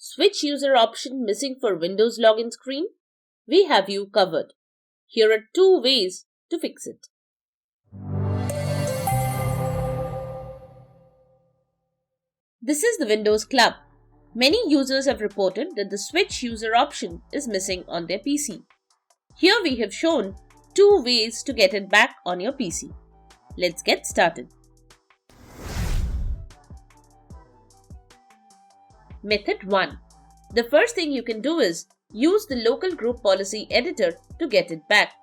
Switch user option missing for Windows login screen? We have you covered. Here are 2 ways to fix it. This is the Windows Club. Many users have reported that the switch user option is missing on their PC. Here we have shown 2 ways to get it back on your PC. Let's get started. Method 1. The first thing you can do is use the local group policy editor to get it back.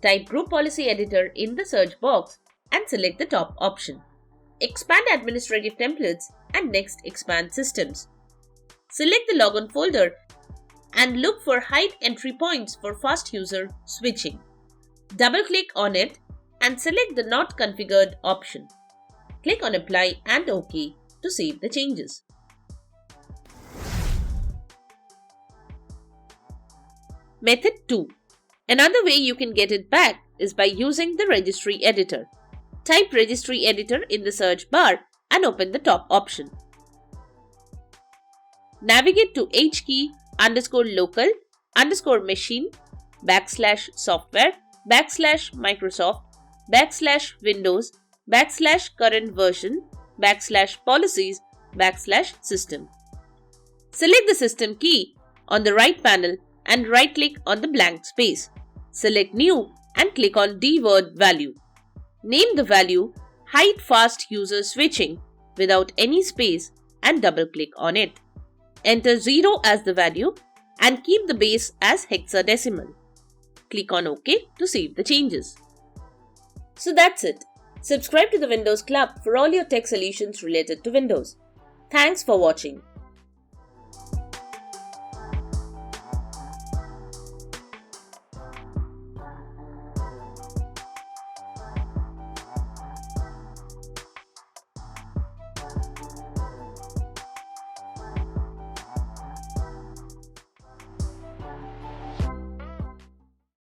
Type Group Policy Editor in the search box and select the top option. Expand Administrative Templates and next expand Systems. Select the Logon folder and look for Hide Entry Points for fast user switching. Double-click on it and select the Not Configured option. Click on Apply and OK to save the changes. Method 2. Another way you can get it back is by using the Registry Editor. Type Registry Editor in the search bar and open the top option. Navigate to hk_local_machine/Windows/Microsoft/current version/policies/system. Select the system key on the right panel and right-click on the blank space. Select New and click on dword value. Name the value Hide Fast User Switching without any space and double-click on it. Enter 0 as the value and keep the base as hexadecimal. Click on OK to save the changes. So that's it. Subscribe to the Windows Club for all your tech solutions related to Windows. Thanks for watching.